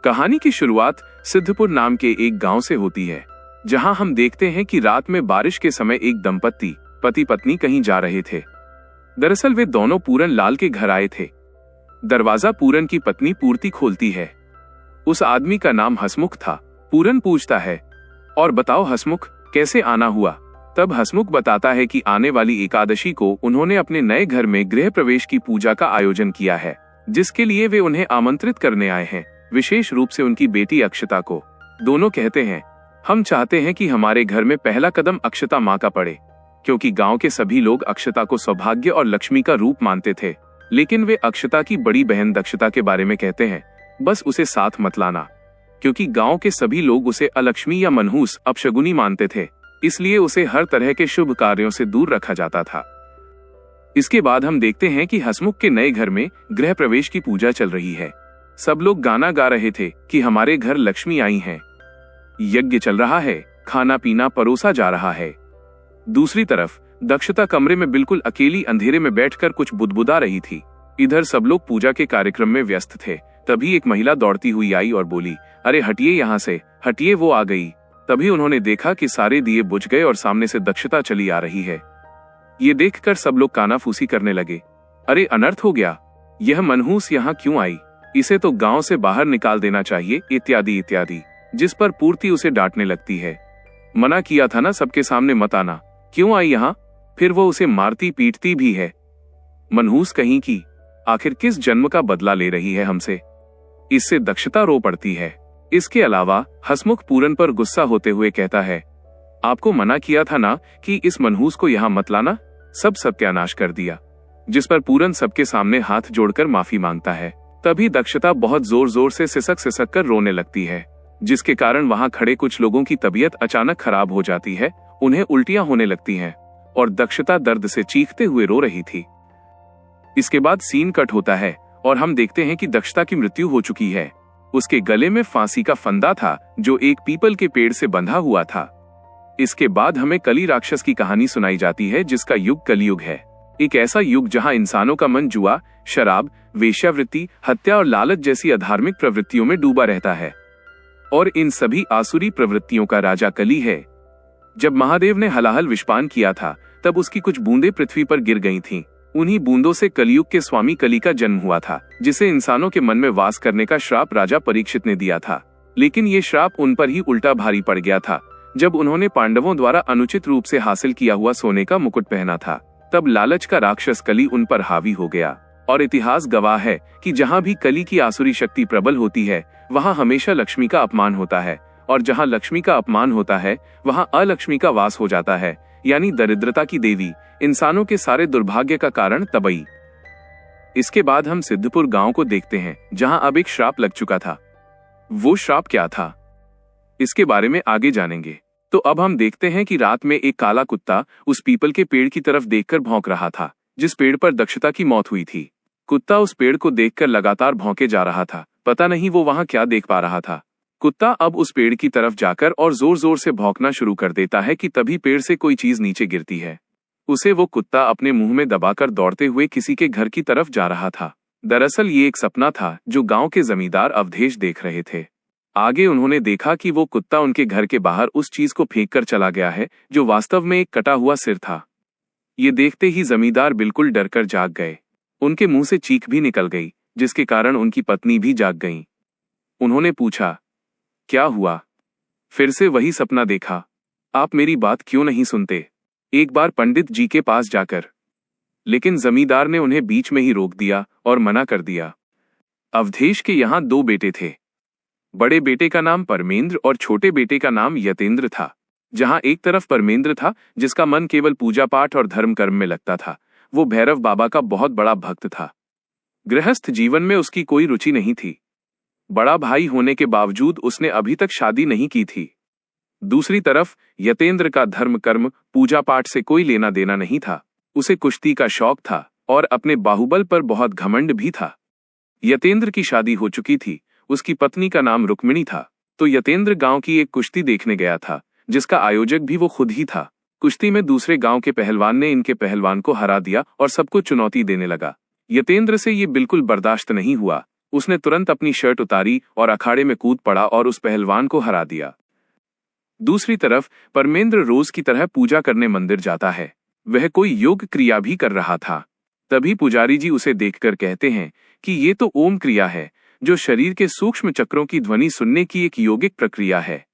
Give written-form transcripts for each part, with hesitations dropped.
कहानी की शुरुआत सिद्धपुर नाम के एक गांव से होती है, जहां हम देखते हैं कि रात में बारिश के समय एक दंपत्ति पति पत्नी कहीं जा रहे थे। दरअसल वे दोनों पूरन लाल के घर आए थे। दरवाजा पूरन की पत्नी पूर्ति खोलती है। उस आदमी का नाम हसमुख था। पूरन पूछता है, और बताओ हसमुख, कैसे आना हुआ? तब हसमुख बताता है कि आने वाली एकादशी को उन्होंने अपने नए घर में गृह प्रवेश की पूजा का आयोजन किया है, जिसके लिए वे उन्हें आमंत्रित करने आए हैं, विशेष रूप से उनकी बेटी अक्षता को। दोनों कहते हैं, हम चाहते हैं कि हमारे घर में पहला कदम अक्षता माँ का पड़े, क्योंकि गांव के सभी लोग अक्षता को सौभाग्य और लक्ष्मी का रूप मानते थे। लेकिन वे अक्षता की बड़ी बहन दक्षता के बारे में कहते हैं, बस उसे साथ मत लाना, क्योंकि गांव के सभी लोग उसे अलक्ष्मी या मनहूस अपशगुनी मानते थे, इसलिए उसे हर तरह के शुभ कार्यों से दूर रखा जाता था। इसके बाद हम देखते हैं कि हसमुख के नए घर में गृह प्रवेश की पूजा चल रही है। सब लोग गाना गा रहे थे कि हमारे घर लक्ष्मी आई हैं। यज्ञ चल रहा है, खाना पीना परोसा जा रहा है। दूसरी तरफ दक्षता कमरे में बिल्कुल अकेली अंधेरे में बैठकर कुछ बुदबुदा रही थी। इधर सब लोग पूजा के कार्यक्रम में व्यस्त थे। तभी एक महिला दौड़ती हुई आई और बोली, अरे हटिए यहाँ से, हटिए, वो आ गई। तभी उन्होंने देखा कि सारे दिए बुझ गए और सामने से दक्षता चली आ रही है। ये देखकर सब लोग कानाफूसी करने लगे, अरे अनर्थ हो गया, यह मनहूस यहाँ क्यों आई? इसे तो गांव से बाहर निकाल देना चाहिए, इत्यादि इत्यादि। जिस पर पूर्ति उसे डांटने लगती है, मना किया था ना सबके सामने मत आना, क्यों आई यहाँ? फिर वो उसे मारती पीटती भी है। मनहूस कहीं की, आखिर किस जन्म का बदला ले रही है हमसे? इससे दक्षता रो पड़ती है। इसके अलावा हसमुख पूरन पर गुस्सा होते हुए कहता है, आपको मना किया था ना कि इस मनहूस को यहाँ मत लाना, सब सत्यानाश कर दिया। जिस पर पूरन सबके सामने हाथ जोड़कर माफी मांगता है। तभी दक्षता बहुत जोर जोर से सिसक कर रोने लगती है, जिसके कारण वहां खड़े कुछ लोगों की तबीयत अचानक खराब हो जाती है, उन्हें उल्टियां होने लगती हैं और दक्षता दर्द से चीखते हुए रो रही थी। इसके बाद सीन कट होता है और हम देखते हैं कि दक्षता की मृत्यु हो चुकी है। उसके गले में फांसी का फंदा था, जो एक पीपल के पेड़ से बंधा हुआ था। इसके बाद हमें कली राक्षस की कहानी सुनाई जाती है, जिसका युग कलयुग है। एक ऐसा युग जहां इंसानों का मन जुआ, शराब, वेश्यावृत्ति, हत्या और लालच जैसी अधार्मिक प्रवृत्तियों में डूबा रहता है। और इन सभी आसुरी प्रवृत्तियों का राजा कली है। जब महादेव ने हलाहल विषपान किया था, तब उसकी कुछ बूंदें पृथ्वी पर गिर गई थीं। उन्हीं बूंदों से कलयुग के स्वामी कली का जन्म हुआ था, जिसे इंसानों के मन में वास करने का श्राप राजा परीक्षित ने दिया था। लेकिन ये श्राप उन पर ही उल्टा भारी पड़ गया था, जब उन्होंने पांडवों द्वारा अनुचित रूप से हासिल किया हुआ सोने का मुकुट पहना था। तब लालच का राक्षस कली उन पर हावी हो गया। और इतिहास गवाह है कि जहां भी कली की आसुरी शक्ति प्रबल होती है, वहां हमेशा लक्ष्मी का अपमान होता है, और जहां लक्ष्मी का अपमान होता है, वहां अलक्ष्मी का वास हो जाता है, यानी दरिद्रता की देवी, इंसानों के सारे दुर्भाग्य का कारण तबई। इसके बाद हम सिद्धपुर गांव को देखते हैं, जहां अब एक श्राप लग चुका था। वो श्राप क्या था, इसके बारे में आगे जानेंगे। तो अब हम देखते हैं कि रात में एक काला कुत्ता उस पीपल के पेड़ की तरफ देखकर भौंक रहा था, जिस पेड़ पर दक्षता की मौत हुई थी। कुत्ता उस पेड़ को देखकर लगातार भौंके जा रहा था। पता नहीं वो वहां क्या देख पा रहा था। कुत्ता अब उस पेड़ की तरफ जाकर और जोर जोर से भौंकना शुरू कर देता है कि तभी पेड़ से कोई चीज नीचे गिरती है। उसे वो कुत्ता अपने मुंह में दबाकर दौड़ते हुए किसी के घर की तरफ जा रहा था। दरअसल ये एक सपना था जो गांव के जमींदार अवधेश देख रहे थे। आगे उन्होंने देखा कि वो कुत्ता उनके घर के बाहर उस चीज को फेंक कर चला गया है, जो वास्तव में एक कटा हुआ सिर था। ये देखते ही जमींदार बिल्कुल डरकर जाग गए। उनके मुंह से चीख भी निकल गई, जिसके कारण उनकी पत्नी भी जाग गईं। उन्होंने पूछा, क्या हुआ? फिर से वही सपना देखा। आप मेरी बात क्यों नहीं सुनते? एक बार पंडित जी के पास जाकर। लेकिन जमींदार ने उन्हें बीच में ही रोक दिया और मना कर दिया। अवधेश के यहाँ 2 बेटे थे। बड़े बेटे का नाम परमेंद्र और छोटे बेटे का नाम यतेंद्र था। जहां एक तरफ परमेंद्र था, जिसका मन केवल पूजा पाठ और धर्म कर्म में लगता था। वो भैरव बाबा का बहुत बड़ा भक्त था। गृहस्थ जीवन में उसकी कोई रुचि नहीं थी। बड़ा भाई होने के बावजूद उसने अभी तक शादी नहीं की थी। दूसरी तरफ यतेंद्र का धर्म कर्म पूजा पाठ से कोई लेना देना नहीं था। उसे कुश्ती का शौक था और अपने बाहुबल पर बहुत घमंड भी था। यतेंद्र की शादी हो चुकी थी। उसकी पत्नी का नाम रुक्मिणी था। तो यतेंद्र गांव की एक कुश्ती देखने गया था, जिसका आयोजक भी वो खुद ही था। कुश्ती में दूसरे गांव के पहलवान ने इनके पहलवान को हरा दिया और सबको चुनौती देने लगा। यतेंद्र से ये बिल्कुल बर्दाश्त नहीं हुआ। उसने तुरंत अपनी शर्ट उतारी और अखाड़े में कूद पड़ा और उस पहलवान को हरा दिया। दूसरी तरफ परमेंद्र रोज की तरह पूजा करने मंदिर जाता है। वह कोई योग क्रिया भी कर रहा था। तभी पुजारी जी उसे देखकर कहते हैं कि ये तो ओम क्रिया है, जो शरीर के सूक्ष्म चक्रों की ध्वनि सुनने की एक योगिक प्रक्रिया है।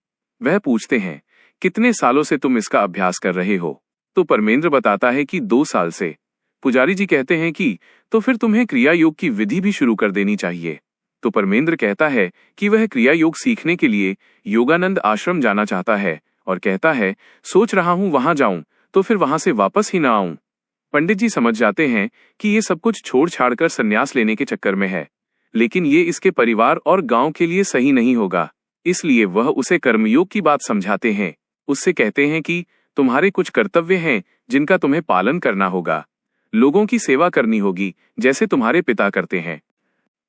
वह पूछते हैं, कितने सालों से तुम इसका अभ्यास कर रहे हो? तो परमेंद्र बताता है कि 2 साल से। पुजारी जी कहते हैं कि तो फिर तुम्हें क्रिया योग की विधि भी शुरू कर देनी चाहिए। तो परमेंद्र कहता है कि वह क्रिया योग सीखने के लिए योगानंद आश्रम जाना चाहता है और कहता है, सोच रहा हूं वहां जाऊं तो फिर वहां से वापस ही ना आऊं। पंडित जी समझ जाते हैं कि ये सब कुछ छोड़ छाड़ कर संन्यास लेने के चक्कर में है, लेकिन ये इसके परिवार और गांव के लिए सही नहीं होगा। इसलिए वह उसे कर्मयोग की बात समझाते हैं। उससे कहते हैं कि तुम्हारे कुछ कर्तव्य हैं जिनका तुम्हें पालन करना होगा। लोगों की सेवा करनी होगी जैसे तुम्हारे पिता करते हैं।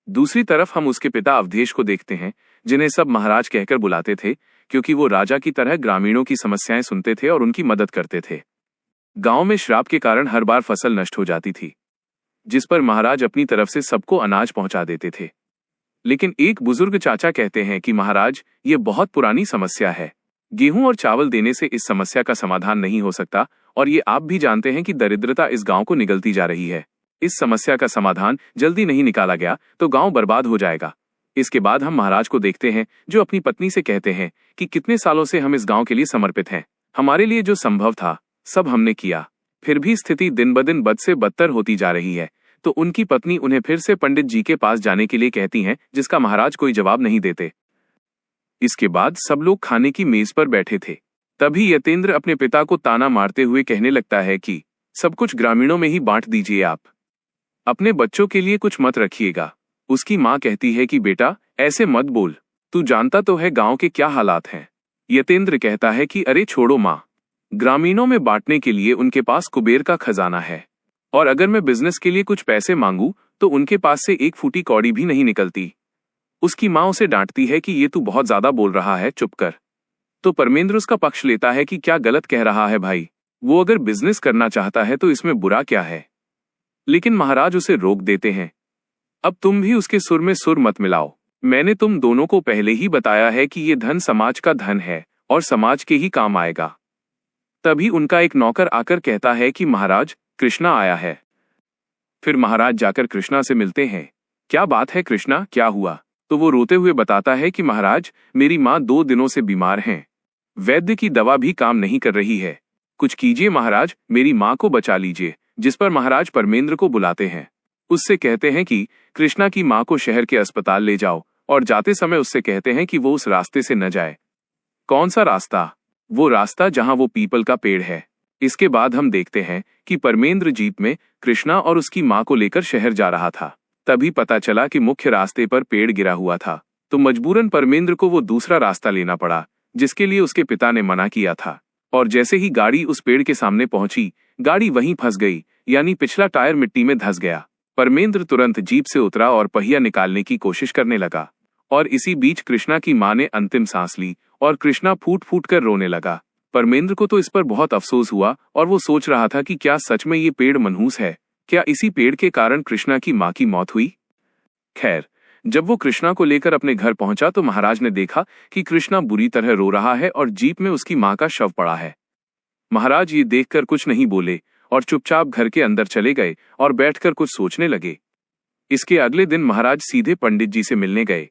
दूसरी तरफ हम उसके पिता अवधेश को देखते हैं, जिन्हें सब महाराज कहकर बुलाते थे, क्योंकि वो राजा की तरह ग्रामीणों की समस्याएं सुनते थे और उनकी मदद करते थे। गांव में श्राप के कारण हर बार फसल नष्ट हो जाती थी, जिस पर महाराज अपनी तरफ से सबको अनाज पहुंचा देते थे। लेकिन एक बुजुर्ग चाचा कहते हैं कि महाराज, ये बहुत पुरानी समस्या है। गेहूं और चावल देने से इस समस्या का समाधान नहीं हो सकता, और ये आप भी जानते हैं कि दरिद्रता इस गांव को निगलती जा रही है। इस समस्या का समाधान जल्दी नहीं निकाला गया तो गांव बर्बाद हो जाएगा। इसके बाद हम महाराज को देखते हैं, जो अपनी पत्नी से कहते हैं कि कितने सालों से हम इस गांव के लिए समर्पित हैं। हमारे लिए जो संभव था सब हमने किया, फिर भी स्थिति दिन ब दिन बद से बदतर होती जा रही है। तो उनकी पत्नी उन्हें फिर से पंडित जी के पास जाने के लिए कहती हैं, जिसका महाराज कोई जवाब नहीं देते। इसके बाद सब लोग खाने की मेज पर बैठे थे। तभी यतेंद्र अपने पिता को ताना मारते हुए कहने लगता है कि सब कुछ ग्रामीणों में ही बांट दीजिए, आप अपने बच्चों के लिए कुछ मत रखिएगा। उसकी माँ कहती है कि बेटा ऐसे मत बोल, तू जानता तो है गांव के क्या हालात हैं। यतेंद्र कहता है कि अरे छोड़ो माँ, ग्रामीणों में बांटने के लिए उनके पास कुबेर का खजाना है, और अगर मैं बिजनेस के लिए कुछ पैसे मांगू तो उनके पास से एक फूटी कौड़ी भी नहीं निकलती। उसकी माँ उसे डांटती है कि ये तू बहुत ज्यादा बोल रहा है, चुप कर। तो परमेंद्र उसका पक्ष लेता है कि क्या गलत कह रहा है भाई, वो अगर बिजनेस करना चाहता है तो इसमें बुरा क्या है। लेकिन महाराज उसे रोक देते हैं, अब तुम भी उसके सुर में सुर मत मिलाओ। मैंने तुम दोनों को पहले ही बताया है कि ये धन समाज का धन है और समाज के ही काम आएगा। तभी उनका एक नौकर आकर कहता है कि महाराज, कृष्णा आया है। फिर महाराज जाकर कृष्णा से मिलते हैं। क्या बात है कृष्णा, क्या हुआ? तो वो रोते हुए बताता है कि महाराज, मेरी माँ 2 दिनों से बीमार हैं। वैद्य की दवा भी काम नहीं कर रही है। कुछ कीजिए महाराज, मेरी माँ को बचा लीजिए। जिस पर महाराज परमेंद्र को बुलाते हैं। उससे कहते हैं कि कृष्णा की माँ को शहर के अस्पताल ले जाओ, और जाते समय उससे कहते हैं कि वो उस रास्ते से न जाए। कौन सा रास्ता? वो रास्ता जहां वो पीपल का पेड़ है। इसके बाद हम देखते हैं कि परमेंद्र जीप में कृष्णा और उसकी माँ को लेकर शहर जा रहा था। तभी पता चला कि मुख्य रास्ते पर पेड़ गिरा हुआ था, तो मजबूरन परमेंद्र को वो दूसरा रास्ता लेना पड़ा, जिसके लिए उसके पिता ने मना किया था। और जैसे ही गाड़ी उस पेड़ के सामने पहुंची, गाड़ी वहीं फंस गई, यानी पिछला टायर मिट्टी में धंस गया। परमेंद्र तुरंत जीप से उतरा और पहिया निकालने की कोशिश करने लगा, और इसी बीच कृष्णा की माँ ने अंतिम सांस ली और कृष्णा फूट फूट कर रोने लगा। परमेंद्र को तो इस पर बहुत अफसोस हुआ और वो सोच रहा था कि क्या सच में ये पेड़ मनहूस है, क्या इसी पेड़ के कारण कृष्णा की माँ की मौत हुई। खैर, जब वो कृष्णा को लेकर अपने घर पहुंचा तो महाराज ने देखा कि कृष्णा बुरी तरह रो रहा है और जीप में उसकी माँ का शव पड़ा है। महाराज ये देखकर कुछ नहीं बोले और चुपचाप घर के अंदर चले गए और बैठकर कुछ सोचने लगे। इसके अगले दिन महाराज सीधे पंडित जी से मिलने गए।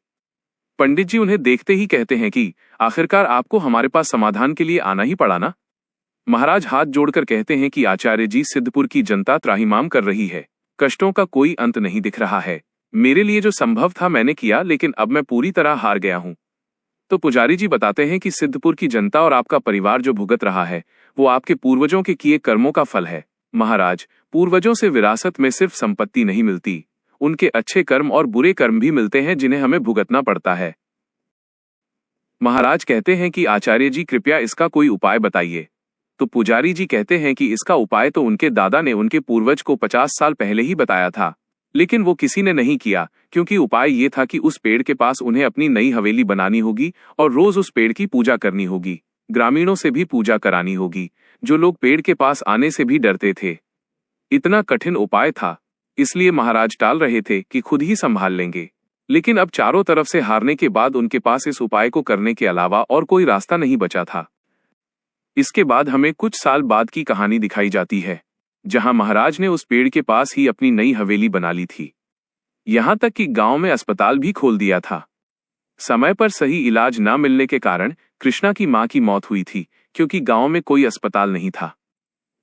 पंडित जी उन्हें देखते ही कहते हैं कि आखिरकार आपको हमारे पास समाधान के लिए आना ही पड़ा ना। महाराज हाथ जोड़कर कहते हैं कि आचार्य जी, सिद्धपुर की जनता त्राहिमाम कर रही है, कष्टों का कोई अंत नहीं दिख रहा है। मेरे लिए जो संभव था मैंने किया, लेकिन अब मैं पूरी तरह हार गया हूँ। तो पुजारी जी बताते हैं कि सिद्धपुर की जनता और आपका परिवार जो भुगत रहा है वो आपके पूर्वजों के किए कर्मों का फल है। महाराज, पूर्वजों से विरासत में सिर्फ संपत्ति नहीं मिलती, उनके अच्छे कर्म और बुरे कर्म भी मिलते हैं जिन्हें हमें भुगतना पड़ता है। महाराज कहते हैं कि आचार्य जी कृपया इसका कोई उपाय बताइए। तो पुजारी जी कहते हैं कि इसका उपाय तो उनके दादा ने उनके पूर्वज को 50 साल पहले ही बताया था, लेकिन वो किसी ने नहीं किया, क्योंकि उपाय ये था कि उस पेड़ के पास उन्हें अपनी नई हवेली बनानी होगी और रोज उस पेड़ की पूजा करनी होगी। ग्रामीणों से भी पूजा करानी होगी, जो लोग पेड़ के पास आने से भी डरते थे। इतना कठिन उपाय था, इसलिए महाराज टाल रहे थे कि खुद ही संभाल लेंगे। लेकिन अब चारों तरफ से हारने के बाद उनके पास इस उपाय को करने के अलावा और कोई रास्ता नहीं बचा था। इसके बाद हमें कुछ साल बाद की कहानी दिखाई जाती है, जहां महाराज ने उस पेड़ के पास ही अपनी नई हवेली बना ली थी। यहां तक कि गांव में अस्पताल भी खोल दिया था। समय पर सही इलाज न मिलने के कारण कृष्णा की मां की मौत हुई थी, क्योंकि गांव में कोई अस्पताल नहीं था।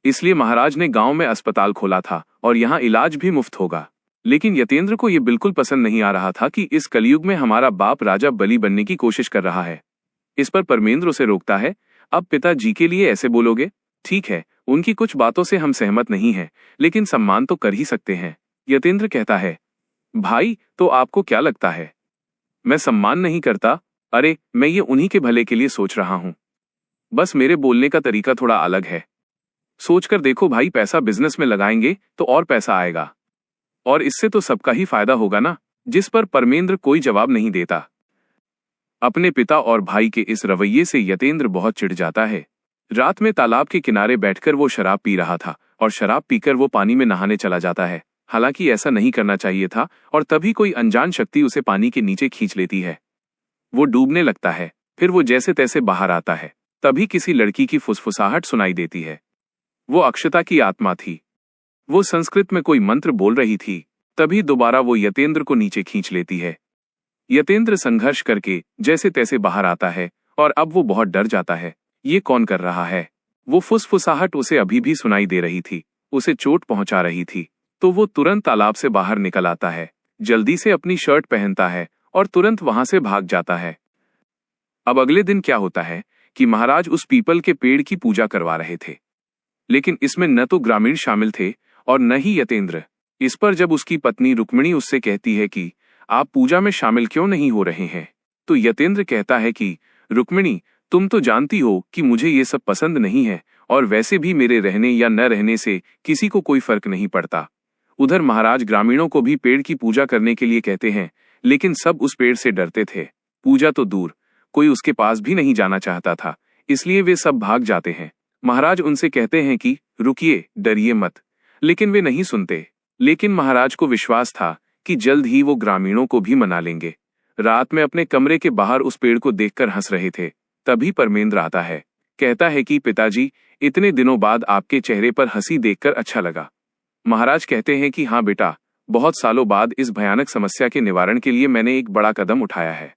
इसलिए महाराज ने गांव में अस्पताल खोला था और यहां इलाज भी मुफ्त होगा। लेकिन यतेंद्र को यह बिल्कुल पसंद नहीं आ रहा था कि इस कलयुग में हमारा बाप राजा बलि बनने की कोशिश कर रहा है। इस पर परमेंद्र उसे रोकता है। अब पिताजी के लिए ऐसे बोलोगे? ठीक है, उनकी कुछ बातों से हम सहमत नहीं हैं, लेकिन सम्मान तो कर ही सकते हैं। यतेंद्र कहता है, भाई तो आपको क्या लगता है मैं सम्मान नहीं करता? अरे मैं ये उन्हीं के भले के लिए सोच रहा हूं। बस मेरे बोलने का तरीका थोड़ा अलग है। सोचकर देखो भाई, पैसा बिजनेस में लगाएंगे तो और पैसा आएगा, और इससे तो सबका ही फायदा होगा ना। जिस पर परमेंद्र कोई जवाब नहीं देता। अपने पिता और भाई के इस रवैये से यतेंद्र बहुत चिढ़ जाता है। रात में तालाब के किनारे बैठकर वो शराब पी रहा था, और शराब पीकर वो पानी में नहाने चला जाता है। हालांकि ऐसा नहीं करना चाहिए था, और तभी कोई अनजान शक्ति उसे पानी के नीचे खींच लेती है। वो डूबने लगता है। फिर वो जैसे तैसे बाहर आता है। तभी किसी लड़की की फुसफुसाहट सुनाई देती है। वो अक्षता की आत्मा थी। वो संस्कृत में कोई मंत्र बोल रही थी। तभी दोबारा वो यतेंद्र को नीचे खींच लेती है। यतेंद्र संघर्ष करके जैसे तैसे बाहर आता है, और अब वो बहुत डर जाता है। ये कौन कर रहा है? वो फुसफुसाहट उसे अभी भी सुनाई दे रही थी, उसे चोट पहुंचा रही थी। तो वो तुरंत तालाब से बाहर निकल आता है, जल्दी से अपनी शर्ट पहनता है और तुरंत वहां से भाग जाता है। अब अगले दिन क्या होता है कि महाराज उस पीपल के पेड़ की पूजा करवा रहे थे, लेकिन इसमें न तो ग्रामीण शामिल थे और न ही यतेंद्र। इस पर जब उसकी पत्नी रुक्मिणी उससे कहती है कि आप पूजा में शामिल क्यों नहीं हो रहे हैं, तो यतेंद्र कहता है कि रुक्मिणी, तुम तो जानती हो कि मुझे ये सब पसंद नहीं है, और वैसे भी मेरे रहने या न रहने से किसी को कोई फर्क नहीं पड़ता। उधर महाराज ग्रामीणों को भी पेड़ की पूजा करने के लिए कहते हैं, लेकिन सब उस पेड़ से डरते थे। पूजा तो दूर, कोई उसके पास भी नहीं जाना चाहता था, इसलिए वे सब भाग जाते हैं। महाराज उनसे कहते हैं कि रुकिए, डरिए मत, लेकिन वे नहीं सुनते। लेकिन महाराज को विश्वास था कि जल्द ही वो ग्रामीणों को भी मना लेंगे। रात में अपने कमरे के बाहर उस पेड़ को देखकर हंस रहे थे। तभी परमेंद्र आता है, कहता है कि पिताजी, इतने दिनों बाद आपके चेहरे पर हंसी देखकर अच्छा लगा। महाराज कहते हैं कि हाँ बेटा, बहुत सालों बाद इस भयानक समस्या के निवारण के लिए मैंने एक बड़ा कदम उठाया है।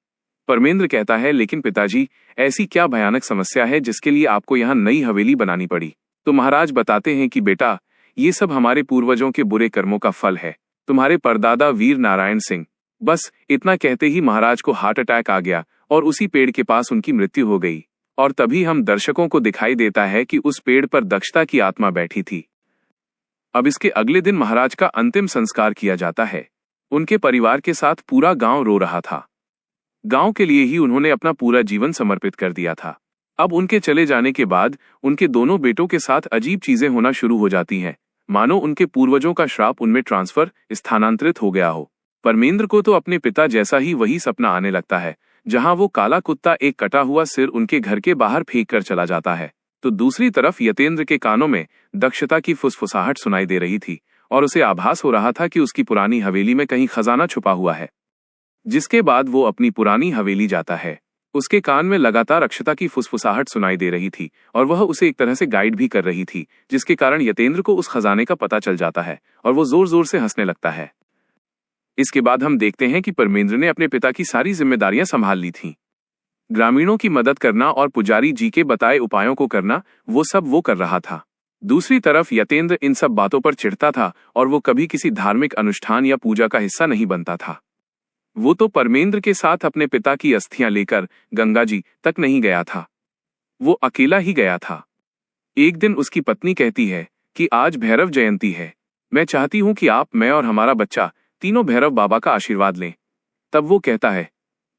परमेंद्र कहता है, लेकिन पिताजी, ऐसी क्या भयानक समस्या है जिसके लिए आपको यहाँ नई हवेली बनानी पड़ी? तो महाराज बताते हैं कि बेटा, ये सब हमारे पूर्वजों के बुरे कर्मों का फल है, तुम्हारे परदादा वीर नारायण सिंह। बस इतना कहते ही महाराज को हार्ट अटैक आ गया और उसी पेड़ के पास उनकी मृत्यु हो गई। और तभी हम दर्शकों को दिखाई देता है कि उस पेड़ पर दक्षता की आत्मा बैठी थी। अब इसके अगले दिन महाराज का अंतिम संस्कार किया जाता है। उनके परिवार के साथ पूरा गांव रो रहा था। गांव के लिए ही उन्होंने अपना पूरा जीवन समर्पित कर दिया था। अब उनके चले जाने के बाद उनके दोनों बेटों के साथ अजीब चीजें होना शुरू हो जाती हैं, मानो उनके पूर्वजों का श्राप उनमें ट्रांसफर, स्थानांतरित हो गया हो। परमेंद्र को तो अपने पिता जैसा ही वही सपना आने लगता है, जहां वो काला कुत्ता एक कटा हुआ सिर उनके घर के बाहर फेंक कर चला जाता है। तो दूसरी तरफ यतेंद्र के कानों में दक्षता की फुसफुसाहट सुनाई दे रही थी, और उसे आभास हो रहा था कि उसकी पुरानी हवेली में कहीं खजाना छुपा हुआ है। जिसके बाद वो अपनी पुरानी हवेली जाता है। उसके कान में लगातार अक्षता की फुसफुसाहट सुनाई दे रही थी, और वह उसे एक तरह से गाइड भी कर रही थी, जिसके कारण यतेंद्र को उस खजाने का पता चल जाता है और वो जोर जोर से हंसने लगता है। इसके बाद हम देखते हैं कि परमेंद्र ने अपने पिता की सारी जिम्मेदारियां संभाल ली थीं। ग्रामीणों की मदद करना और पुजारी जी के बताए उपायों को करना, वो सब वो कर रहा था। दूसरी तरफ यतेंद्र इन सब बातों पर चिढ़ता था, और वो कभी किसी धार्मिक अनुष्ठान या पूजा का हिस्सा नहीं बनता था। वो तो परमेंद्र के साथ अपने पिता की अस्थियां लेकर गंगा जी तक नहीं गया था, वो अकेला ही गया था। एक दिन उसकी पत्नी कहती है कि आज भैरव जयंती है, मैं चाहती हूं कि आप, मैं और हमारा बच्चा तीनों भैरव बाबा का आशीर्वाद लें। तब वो कहता है,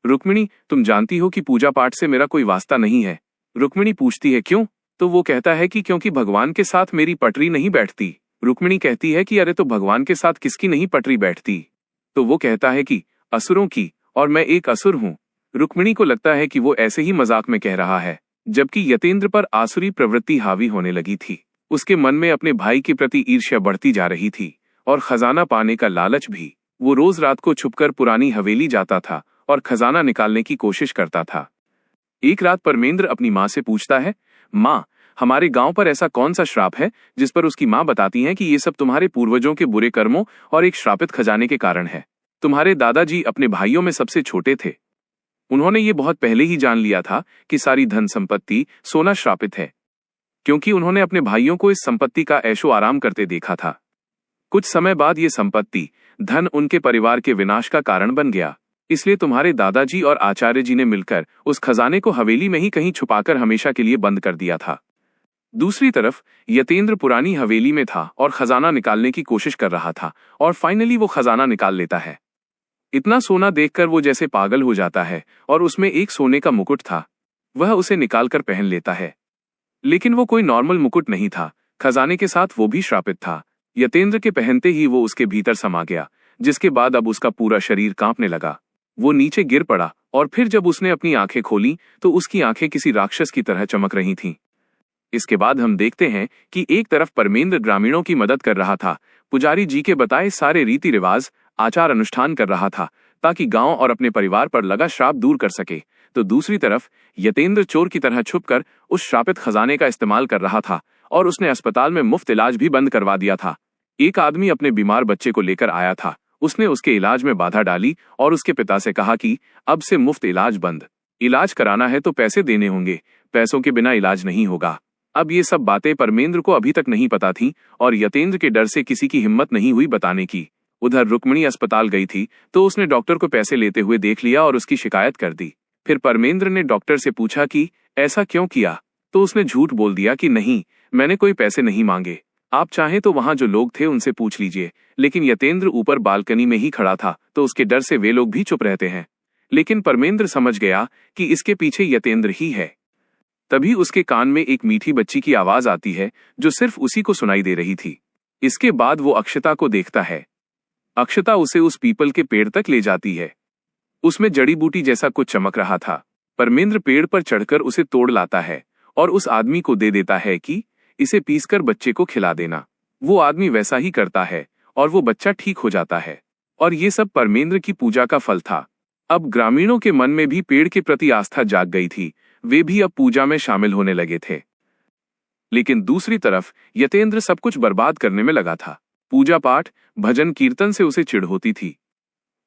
रुक्मिणी, तुम जानती हो कि पूजा पाठ से मेरा कोई वास्ता नहीं है। रुक्मिणी पूछती है, क्यों? तो वो कहता है कि क्योंकि भगवान के साथ मेरी पटरी नहीं बैठती। रुक्मिणी कहती है कि अरे, तो भगवान के साथ किसकी नहीं पटरी बैठती? तो वो कहता है कि असुरों की, और मैं एक असुर हूं। रुक्मिणी को लगता है कि वो ऐसे ही मजाक में कह रहा है, जबकि यतेंद्र पर आसुरी प्रवृत्ति हावी होने लगी थी। उसके मन में अपने भाई के प्रति ईर्ष्या बढ़ती जा रही थी, और खजाना पाने का लालच भी। वो रोज रात को छुपकर पुरानी हवेली जाता था और खजाना निकालने की कोशिश करता था। एक रात परमेंद्र अपनी माँ से पूछता है, माँ, हमारे गांव पर ऐसा कौन सा श्राप है जिस पर उसकी माँ बताती हैं कि ये सब तुम्हारे पूर्वजों के बुरे कर्मों और एक श्रापित खजाने के कारण है। तुम्हारे दादाजी अपने भाइयों में सबसे छोटे थे। उन्होंने ये बहुत पहले ही जान लिया था कि सारी धन संपत्ति सोना श्रापित है, क्योंकि उन्होंने अपने भाइयों को इस संपत्ति का ऐशो आराम करते देखा था। कुछ समय बाद ये संपत्ति धन उनके परिवार के विनाश का कारण बन गया। इसलिए तुम्हारे दादाजी और आचार्य जी ने मिलकर उस खजाने को हवेली में ही कहीं छुपाकर हमेशा के लिए बंद कर दिया था। दूसरी तरफ यतेंद्र पुरानी हवेली में था और खजाना निकालने की कोशिश कर रहा था और फाइनली वो खजाना निकाल लेता है। इतना सोना देखकर वो जैसे पागल हो जाता है और उसमें एक सोने का मुकुट था। वह उसे निकालकर पहन लेता है, लेकिन वो कोई नॉर्मल मुकुट नहीं था। खजाने के साथ वो भी श्रापित था। यतेंद्र के पहनते ही वो उसके भीतर समा गया, जिसके बाद अब उसका पूरा शरीर कांपने लगा। वो नीचे गिर पड़ा और फिर जब उसने अपनी आंखें खोली तो उसकी आंखें किसी राक्षस की तरह चमक रही थीं। इसके बाद हम देखते हैं कि एक तरफ परमेंद्र ग्रामीणों की मदद कर रहा था, पुजारी जी के बताए सारे रीति रिवाज आचार अनुष्ठान कर रहा था ताकि गांव और अपने परिवार पर लगा श्राप दूर कर सके। तो दूसरी तरफ यतेंद्र चोर की तरह छुपकर उस श्रापित खजाने का इस्तेमाल कर रहा था और उसने अस्पताल में मुफ्त इलाज भी बंद करवा दिया था। एक आदमी अपने बीमार बच्चे को लेकर आया था। उसने उसके इलाज में बाधा डाली और उसके पिता से कहा कि अब से मुफ्त इलाज बंद। इलाज कराना है तो पैसे देने होंगे, पैसों के बिना इलाज नहीं होगा। अब ये सब बातें परमेंद्र को अभी तक नहीं पता थी और यतेंद्र के डर से किसी की हिम्मत नहीं हुई बताने की। उधर रुक्मिणी अस्पताल गई थी तो उसने डॉक्टर को पैसे लेते हुए देख लिया और उसकी शिकायत कर दी। फिर परमेंद्र ने डॉक्टर से पूछा कि ऐसा क्यों किया, तो उसने झूठ बोल दिया कि नहीं, मैंने कोई पैसे नहीं मांगे, आप चाहें तो वहां जो लोग थे उनसे पूछ लीजिए। लेकिन यतेंद्र ऊपर बालकनी में ही खड़ा था तो उसके डर से वे लोग भी चुप रहते हैं। लेकिन परमेंद्र समझ गया कि इसके पीछे यतेंद्र ही है। तभी उसके कान में एक मीठी बच्ची की आवाज आती है जो सिर्फ उसी को सुनाई दे रही थी। इसके बाद वो अक्षता को देखता है। अक्षता उसे उस पीपल के पेड़ तक ले जाती है। उसमें जड़ी बूटी जैसा कुछ चमक रहा था। परमेंद्र पेड़ पर चढ़कर उसे तोड़ लाता है और उस आदमी को दे देता है कि इसे पीसकर बच्चे को खिला देना। वो आदमी वैसा ही करता है और वो बच्चा ठीक हो जाता है। और ये सब परमेंद्र की पूजा का फल था। अब ग्रामीणों के मन में भी पेड़ के प्रति आस्था जाग गई थी। वे भी अब पूजा में शामिल होने लगे थे। लेकिन दूसरी तरफ यतेंद्र सब कुछ बर्बाद करने में लगा था। पूजा पाठ, भजन कीर्तन से उसे चिढ़ होती थी।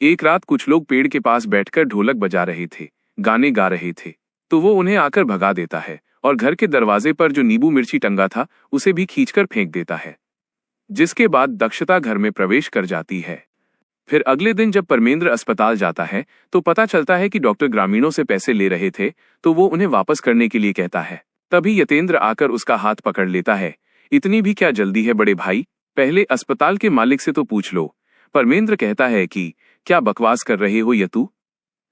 एक रात कुछ लोग पेड़ के पास बैठकर ढोलक बजा रहे थे, गाने गा रहे थे, तो वो उन्हें आकर भगा देता है और घर के दरवाजे पर जो नींबू मिर्ची टंगा था उसे भी खींचकर फेंक देता है, जिसके बाद दक्षता घर में प्रवेश कर जाती है। फिर अगले दिन जब परमेंद्र अस्पताल जाता है तो पता चलता है कि डॉक्टर ग्रामीणों से पैसे ले रहे थे तो वो उन्हें वापस करने के लिए कहता है। तभी यतेंद्र आकर उसका हाथ पकड़ लेता है। इतनी भी क्या जल्दी है बड़े भाई, पहले अस्पताल के मालिक से तो पूछ लो। परमेंद्र कहता है कि क्या बकवास कर रहे हो यतु,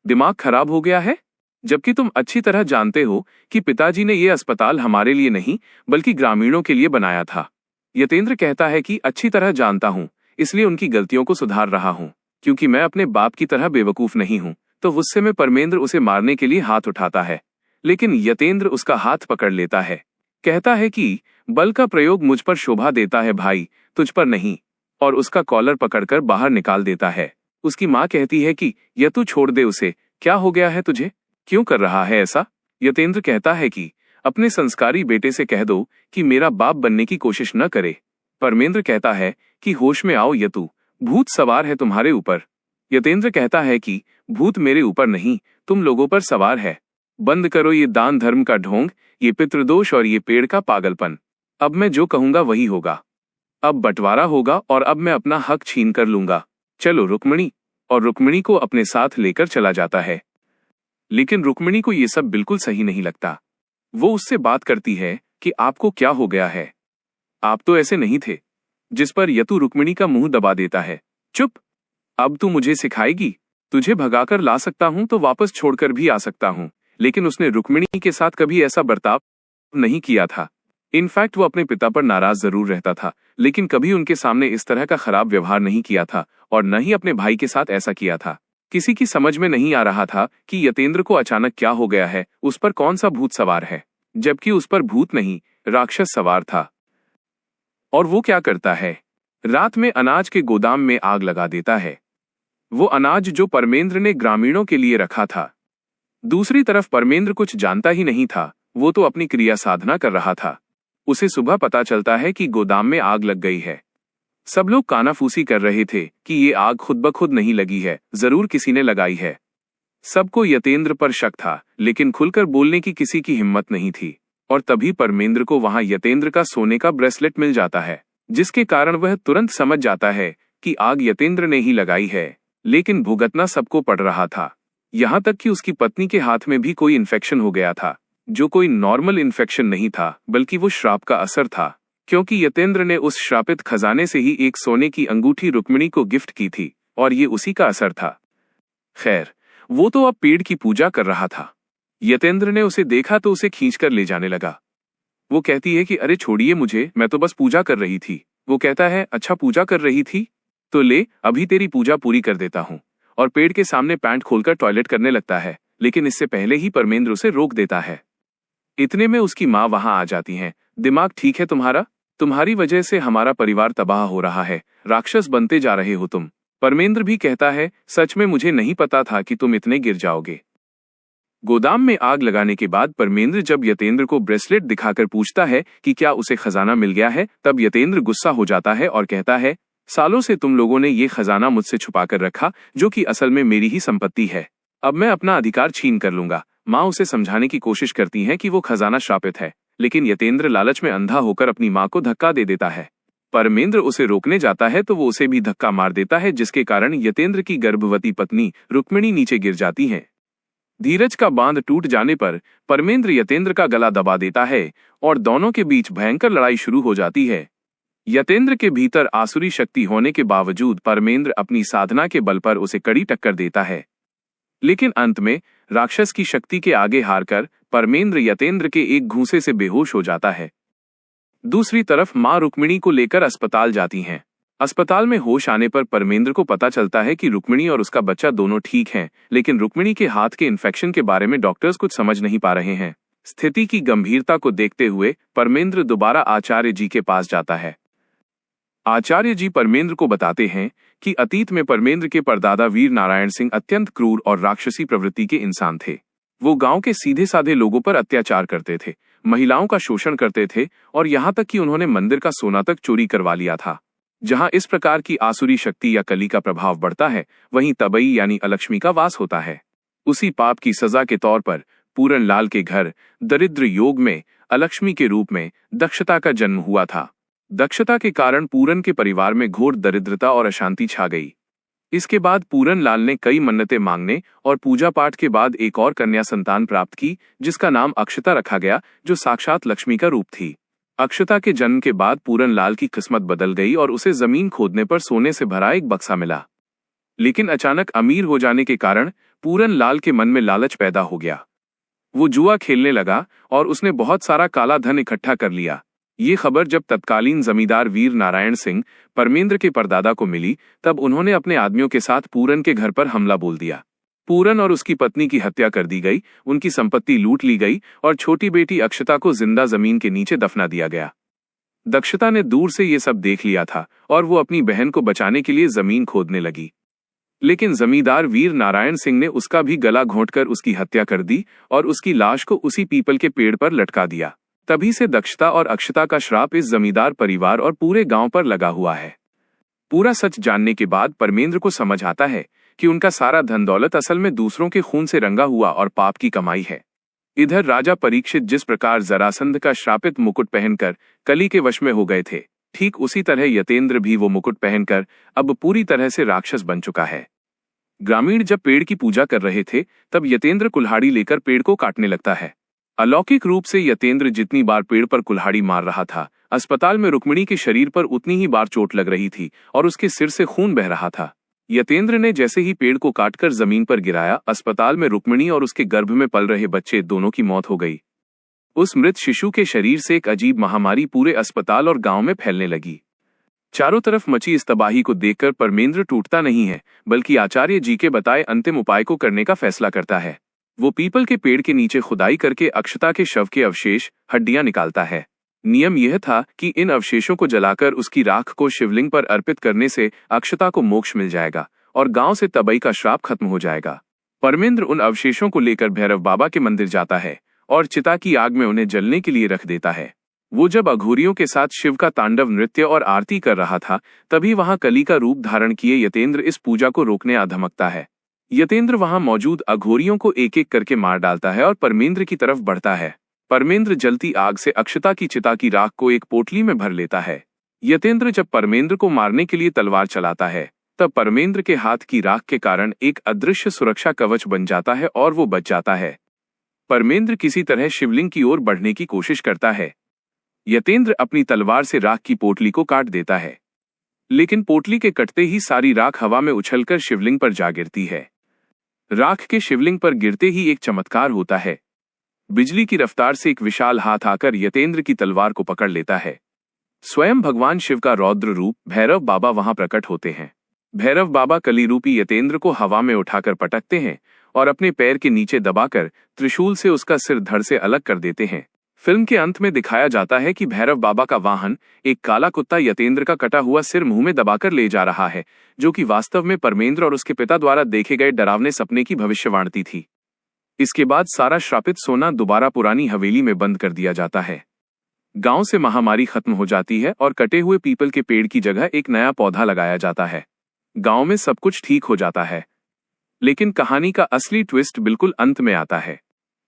दिमाग खराब हो गया है, जबकि तुम अच्छी तरह जानते हो कि पिताजी ने ये अस्पताल हमारे लिए नहीं बल्कि ग्रामीणों के लिए बनाया था। यतेंद्र कहता है कि अच्छी तरह जानता हूं, इसलिए उनकी गलतियों को सुधार रहा हूं, क्योंकि मैं अपने बाप की तरह बेवकूफ नहीं हूं। तो गुस्से में परमेंद्र उसे मारने के लिए हाथ उठाता है, लेकिन यतेंद्र उसका हाथ पकड़ लेता है। कहता है कि बल का प्रयोग मुझ पर शोभा देता है भाई, तुझ पर नहीं, और उसका कॉलर पकड़कर बाहर निकाल देता है। उसकी माँ कहती है कि यतु छोड़ दे उसे, क्या हो गया है तुझे, क्यों कर रहा है ऐसा। यतेंद्र कहता है कि अपने संस्कारी बेटे से कह दो कि मेरा बाप बनने की कोशिश न करे। परमेंद्र कहता है कि होश में आओ यतु, भूत सवार है तुम्हारे ऊपर। यतेंद्र कहता है कि भूत मेरे ऊपर नहीं, तुम लोगों पर सवार है। बंद करो ये दान धर्म का ढोंग, ये पितृदोष और ये पेड़ का पागलपन। अब मैं जो कहूंगा वही होगा। अब बंटवारा होगा और अब मैं अपना हक छीन कर लूंगा। चलो रुक्मिणी। और रुक्मिणी को अपने साथ लेकर चला जाता है। लेकिन रुक्मिणी को ये सब बिल्कुल सही नहीं लगता। वो उससे बात करती है कि आपको क्या हो गया है, आप तो ऐसे नहीं थे। जिस पर यतु रुक्मिणी का मुंह दबा देता है। चुप, अब तू मुझे सिखाएगी, तुझे भगाकर ला सकता हूं तो वापस छोड़कर भी आ सकता हूं। लेकिन उसने रुक्मिणी के साथ कभी ऐसा बर्ताव नहीं किया था। इनफैक्ट वो अपने पिता पर नाराज जरूर रहता था, लेकिन कभी उनके सामने इस तरह का खराब व्यवहार नहीं किया था और न ही अपने भाई के साथ ऐसा किया था। किसी की समझ में नहीं आ रहा था कि यतेंद्र को अचानक क्या हो गया है, उस पर कौन सा भूत सवार है, जबकि उस पर भूत नहीं राक्षस सवार था। और वो क्या करता है, रात में अनाज के गोदाम में आग लगा देता है। वो अनाज जो परमेंद्र ने ग्रामीणों के लिए रखा था। दूसरी तरफ परमेंद्र कुछ जानता ही नहीं था, वो तो अपनी क्रिया साधना कर रहा था। उसे सुबह पता चलता है कि गोदाम में आग लग गई है। सब लोग कानाफूसी कर रहे थे कि ये आग खुद ब खुद नहीं लगी है, जरूर किसी ने लगाई है। सबको यतेंद्र पर शक था, लेकिन खुलकर बोलने की किसी की हिम्मत नहीं थी। और तभी परमेंद्र को वहां यतेंद्र का सोने का ब्रेसलेट मिल जाता है, जिसके कारण वह तुरंत समझ जाता है कि आग यतेंद्र ने ही लगाई है। लेकिन भुगतना सबको पड़ रहा था, यहाँ तक कि उसकी पत्नी के हाथ में भी कोई इन्फेक्शन हो गया था, जो कोई नॉर्मल इन्फेक्शन नहीं था, बल्कि वो श्राप का असर था, क्योंकि यतेंद्र ने उस श्रापित खजाने से ही एक सोने की अंगूठी रुक्मिणी को गिफ्ट की थी, और ये उसी का असर था। खैर, वो तो अब पेड़ की पूजा कर रहा था। यतेंद्र ने उसे देखा तो उसे खींचकर ले जाने लगा। वो कहती है कि अरे छोड़िए मुझे, मैं तो बस पूजा कर रही थी। वो कहता है, अच्छा पूजा कर रही थी, तो ले अभी तेरी पूजा पूरी कर देता हूँ। और पेड़ के सामने पैंट खोलकर टॉयलेट करने लगता है, लेकिन इससे पहले ही परमेंद्र उसे रोक देता है। इतने में उसकी माँ वहां आ जाती हैं। दिमाग ठीक है तुम्हारा? तुम्हारी वजह से हमारा परिवार तबाह हो रहा है, राक्षस बनते जा रहे हो तुम। परमेंद्र भी कहता है, सच में मुझे नहीं पता था कि तुम इतने गिर जाओगे। गोदाम में आग लगाने के बाद परमेंद्र जब यतेंद्र को ब्रेसलेट दिखाकर पूछता है कि क्या उसे खजाना मिल गया है, तब यतेंद्र गुस्सा हो जाता है और कहता है, सालों से तुम लोगों ने ये खजाना मुझसे छुपा कर रखा, जो कि असल में मेरी ही संपत्ति है। अब मैं अपना अधिकार छीन कर लूंगा। माँ उसे समझाने की कोशिश करती हैं कि वो खजाना श्रापित है, लेकिन यतेंद्र लालच में अंधा होकर अपनी माँ को धक्का दे देता है। परमेंद्र उसे रोकने जाता है तो वो उसे भी धक्का मार देता है, जिसके कारण यतेंद्र की गर्भवती पत्नी रुक्मिणी नीचे गिर जाती है। धीरज का बांध टूट जाने पर परमेंद्र यतेंद्र का गला दबा देता है और दोनों के बीच भयंकर लड़ाई शुरू हो जाती है। यतेंद्र के भीतर आसुरी शक्ति होने के बावजूद परमेंद्र अपनी साधना के बल पर उसे कड़ी टक्कर देता है, लेकिन अंत में राक्षस की शक्ति के आगे हारकर परमेंद्र यतेंद्र के एक घूंसे से बेहोश हो जाता है। दूसरी तरफ मां रुक्मिणी को लेकर अस्पताल जाती हैं। अस्पताल में होश आने पर परमेंद्र को पता चलता है कि रुक्मिणी और उसका बच्चा दोनों ठीक हैं, लेकिन रुक्मिणी के हाथ के इन्फेक्शन के बारे में डॉक्टर्स कुछ समझ नहीं पा रहे हैं। स्थिति की गंभीरता को देखते हुए परमेंद्र दोबारा आचार्य जी के पास जाता है। आचार्य जी परमेंद्र को बताते हैं कि अतीत में परमेंद्र के परदादा वीर नारायण सिंह अत्यंत क्रूर और राक्षसी प्रवृत्ति के इंसान थे। वो गांव के सीधे साधे लोगों पर अत्याचार करते थे, महिलाओं का शोषण करते थे और यहाँ तक कि उन्होंने मंदिर का सोना तक चोरी करवा लिया था। जहां इस प्रकार की आसुरी शक्ति या कली का प्रभाव बढ़ता है, वहीं तबई यानी अलक्ष्मी का वास होता है। उसी पाप की सजा के तौर पर पूरन लाल के घर दरिद्र योग में अलक्ष्मी के रूप में दक्षता का जन्म हुआ था। दक्षता के कारण पूरन के परिवार में घोर दरिद्रता और अशांति छा गई। इसके बाद पूरन लाल ने कई मन्नतें मांगने और पूजा पाठ के बाद एक और कन्या संतान प्राप्त की, जिसका नाम अक्षता रखा गया, जो साक्षात लक्ष्मी का रूप थी। अक्षता के जन्म के बाद पूरन लाल की किस्मत बदल गई और उसे जमीन खोदने पर सोने से भरा एक बक्सा मिला। लेकिन अचानक अमीर हो जाने के कारण पूरन लाल के मन में लालच पैदा हो गया। वो जुआ खेलने लगा और उसने बहुत सारा काला धन इकट्ठा कर लिया। ये खबर जब तत्कालीन जमींदार वीर नारायण सिंह परमेंद्र के परदादा को मिली, तब उन्होंने अपने आदमियों के साथ पूरन के घर पर हमला बोल दिया। पूरन और उसकी पत्नी की हत्या कर दी गई, उनकी संपत्ति लूट ली गई और छोटी बेटी अक्षता को जिंदा जमीन के नीचे दफना दिया गया। दक्षता ने दूर से ये सब देख लिया था और वो अपनी बहन को बचाने के लिए जमीन खोदने लगी, लेकिन जमींदार वीर नारायण सिंह ने उसका भी गला घोंटकर उसकी हत्या कर दी और उसकी लाश को उसी पीपल के पेड़ पर लटका दिया। तभी से दक्षता और अक्षता का श्राप इस जमींदार परिवार और पूरे गांव पर लगा हुआ है। पूरा सच जानने के बाद परमेंद्र को समझ आता है कि उनका सारा धन दौलत असल में दूसरों के खून से रंगा हुआ और पाप की कमाई है। इधर राजा परीक्षित जिस प्रकार जरासंध का श्रापित मुकुट पहनकर कली के वश में हो गए थे, ठीक उसी तरह यतेंद्र भी वो मुकुट पहनकर अब पूरी तरह से राक्षस बन चुका है। ग्रामीण जब पेड़ की पूजा कर रहे थे, तब यतेंद्र कुल्हाड़ी लेकर पेड़ को काटने लगता है। अलौकिक रूप से यतेंद्र जितनी बार पेड़ पर कुल्हाड़ी मार रहा था, अस्पताल में रुक्मिणी के शरीर पर उतनी ही बार चोट लग रही थी और उसके सिर से खून बह रहा था। यतेंद्र ने जैसे ही पेड़ को काटकर जमीन पर गिराया, अस्पताल में रुक्मिणी और उसके गर्भ में पल रहे बच्चे दोनों की मौत हो गई। उस मृत शिशु के शरीर से एक अजीब महामारी पूरे अस्पताल और गांव में फैलने लगी। चारों तरफ मची इस तबाही को देखकर परमेंद्र टूटता नहीं है, बल्कि आचार्य जी के बताए अंतिम उपाय को करने का फैसला करता है। वो पीपल के पेड़ के नीचे खुदाई करके अक्षता के शव के अवशेष, हड्डियां निकालता है। नियम यह था कि इन अवशेषों को जलाकर उसकी राख को शिवलिंग पर अर्पित करने से अक्षता को मोक्ष मिल जाएगा और गांव से तबई का श्राप खत्म हो जाएगा। परमेंद्र उन अवशेषों को लेकर भैरव बाबा के मंदिर जाता है और चिता की आग में उन्हें जलने के लिए रख देता है। वो जब अघोरियों के साथ शिव का तांडव नृत्य और आरती कर रहा था, तभी वहां कली का रूप धारण किए यतेंद्र इस पूजा को रोकने आ धमकता है। यतेंद्र वहां मौजूद अघोरियों को एक एक करके मार डालता है और परमेंद्र की तरफ बढ़ता है। परमेंद्र जलती आग से अक्षता की चिता की राख को एक पोटली में भर लेता है। यतेंद्र जब परमेंद्र को मारने के लिए तलवार चलाता है, तब परमेंद्र के हाथ की राख के कारण एक अदृश्य सुरक्षा कवच बन जाता है और वो बच जाता है। परमेंद्र किसी तरह शिवलिंग की ओर बढ़ने की कोशिश करता है। यतेंद्र अपनी तलवार से राख की पोटली को काट देता है, लेकिन पोटली के कटते ही सारी राख हवा में उछलकर शिवलिंग पर जा गिरती है। राख के शिवलिंग पर गिरते ही एक चमत्कार होता है। बिजली की रफ्तार से एक विशाल हाथ आकर यतेंद्र की तलवार को पकड़ लेता है। स्वयं भगवान शिव का रौद्र रूप भैरव बाबा वहां प्रकट होते हैं। भैरव बाबा कली रूपी यतेंद्र को हवा में उठाकर पटकते हैं और अपने पैर के नीचे दबाकर त्रिशूल से उसका सिर धड़ से अलग कर देते हैं। फिल्म के अंत में दिखाया जाता है कि भैरव बाबा का वाहन एक काला कुत्ता यतेंद्र का कटा हुआ सिर मुंह में दबाकर ले जा रहा है, जो कि वास्तव में परमेंद्र और उसके पिता द्वारा देखे गए डरावने सपने की भविष्यवाणी थी। इसके बाद सारा श्रापित सोना दोबारा पुरानी हवेली में बंद कर दिया जाता है। गांव से महामारी खत्म हो जाती है और कटे हुए पीपल के पेड़ की जगह एक नया पौधा लगाया जाता है। गांव में सब कुछ ठीक हो जाता है, लेकिन कहानी का असली ट्विस्ट बिल्कुल अंत में आता है।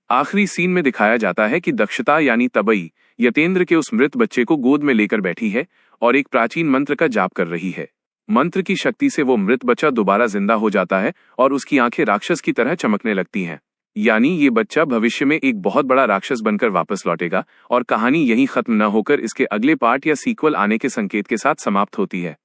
आखिरी सीन में दिखाया जाता है कि दक्षता यानी तबई यतेंद्र के उस मृत बच्चे को गोद में लेकर बैठी है और एक प्राचीन मंत्र का जाप कर रही है। मंत्र की शक्ति से वो मृत बच्चा दोबारा जिंदा हो जाता है और उसकी आंखें राक्षस की तरह चमकने लगती हैं। यानी ये बच्चा भविष्य में एक बहुत बड़ा राक्षस बनकर वापस लौटेगा और कहानी यहीं खत्म न होकर इसके अगले पार्ट या सीक्वल आने के संकेत के साथ समाप्त होती है।